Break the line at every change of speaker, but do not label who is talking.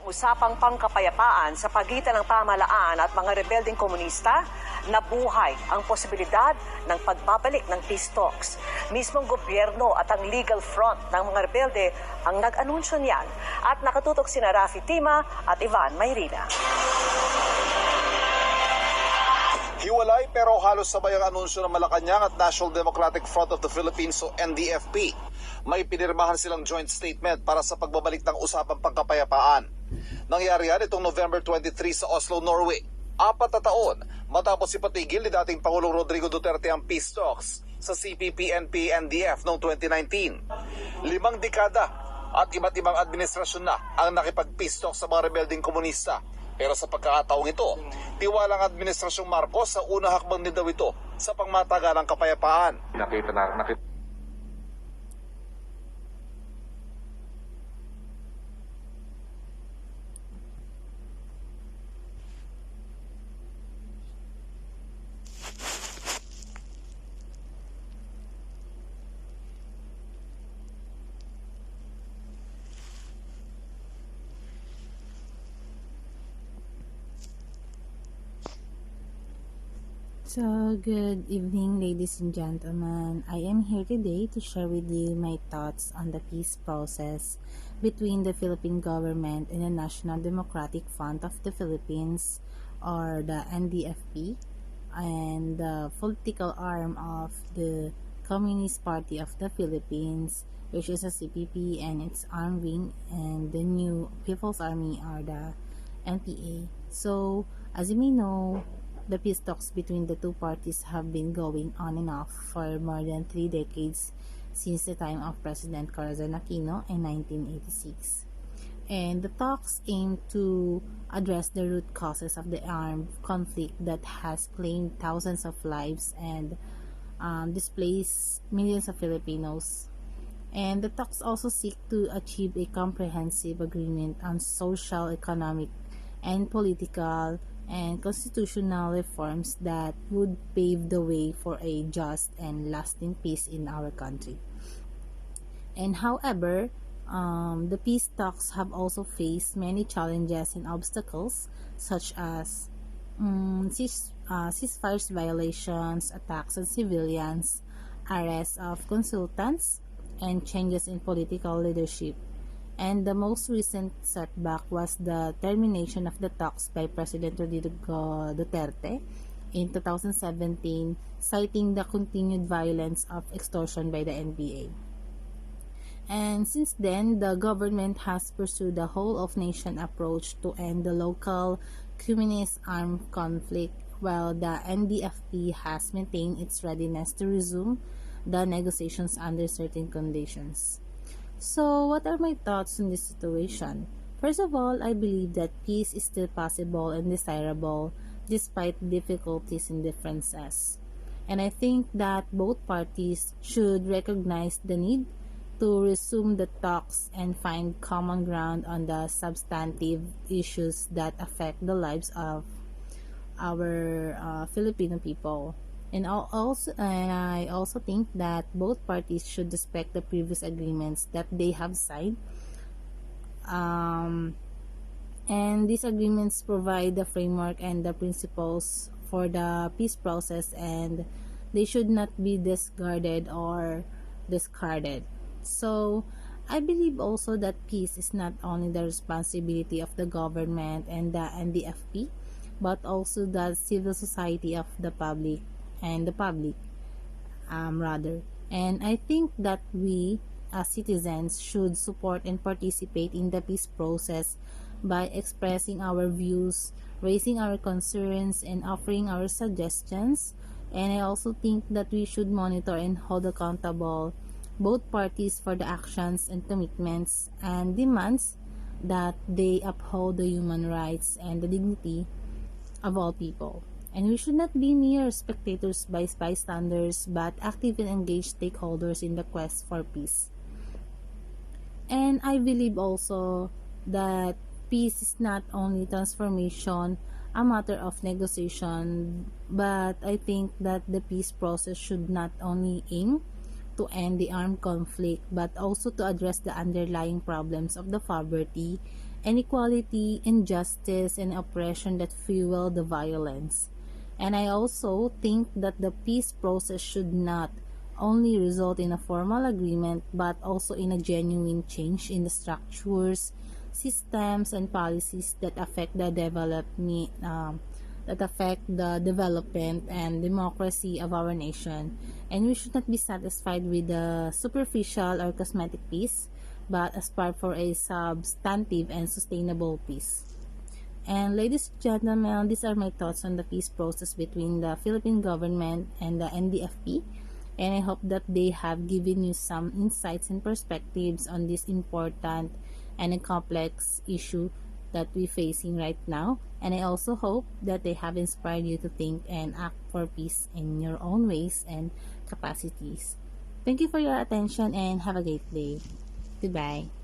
Usapang pangkapayapaan sa pagitan ng pamahalaan at mga rebeldeng komunista, nabuhay ang posibilidad ng pagbabalik ng peace talks. Mismong gobyerno at ang legal front ng mga rebelde ang nag-anunsyo niyan. At nakatutok sina Rafi Tima at Ivan Mayrina.
Hiwalay pero halos sabay ang anunsyo ng Malacanang at National Democratic Front of the Philippines o NDFP. May pinirmahan silang joint statement para sa pagbabalik ng usapang pangkapayapaan. Nangyari yan itong November 23 sa Oslo, Norway. 4 na taon matapos ipatigil ni dating Pangulong Rodrigo Duterte ang peace talks sa CPP-NP-NDF noong 2019. 5 dekada at iba't ibang administrasyon na ang nakipag-peace talks sa mga rebelding komunista. Pero sa pagkakataong ito, tiwalang Administrasyong Marcos sa unang hakbang din daw ito sa pangmatagalang kapayapaan. Nakita
So, good evening, ladies and gentlemen. I am here today to share with you my thoughts on the peace process between the Philippine government and the National Democratic Front of the Philippines, or the NDFP, and the political arm of the Communist Party of the Philippines, which is a CPP, and its arm wing, and the new People's Army, or the NPA. So, as you may know, the peace talks between the two parties have been going on and off for more than 3 decades since the time of President Corazon Aquino in 1986. And the talks aim to address the root causes of the armed conflict that has claimed thousands of lives and displaced millions of Filipinos. And the talks also seek to achieve a comprehensive agreement on social, economic, and political and constitutional reforms that would pave the way for a just and lasting peace in our country. And however, the peace talks have also faced many challenges and obstacles, such as ceasefire violations, attacks on civilians, arrests of consultants, and changes in political leadership. And the most recent setback was the termination of the talks by President Rodrigo Duterte in 2017, citing the continued violence of extortion by the NBA. And since then, the government has pursued a whole-of-nation approach to end the local communist armed conflict, while the NDFP has maintained its readiness to resume the negotiations under certain conditions. So, what are my thoughts on this situation? First of all, I believe that peace is still possible and desirable despite difficulties and differences. And I think that both parties should recognize the need to resume the talks and find common ground on the substantive issues that affect the lives of our Filipino people. And I also think that both parties should respect the previous agreements that they have signed. And these agreements provide the framework and the principles for the peace process, and they should not be discarded or discarded. So, I believe also that peace is not only the responsibility of the government and the NDFP, but also the civil society of the public rather. And I think that we as citizens should support and participate in the peace process by expressing our views, raising our concerns, and offering our suggestions. And I also think that we should monitor and hold accountable both parties for the actions and commitments and demands that they uphold the human rights and the dignity of all people. And we should not be mere spectators by bystanders, but active and engaged stakeholders in the quest for peace. And I believe also that peace is not only transformation, a matter of negotiation, but I think that the peace process should not only aim to end the armed conflict, but also to address the underlying problems of the poverty inequality, injustice, and oppression that fuel the violence. And I also think that the peace process should not only result in a formal agreement but also in a genuine change in the structures, systems, and policies that affect the development and democracy of our nation. And we should not be satisfied with the superficial or cosmetic peace, but aspire for a substantive and sustainable peace. And ladies and gentlemen, these are my thoughts on the peace process between the Philippine government and the NDFP. And I hope that they have given you some insights and perspectives on this important and a complex issue that we're facing right now. And I also hope that they have inspired you to think and act for peace in your own ways and capacities. Thank you for your attention and have a great day. Goodbye.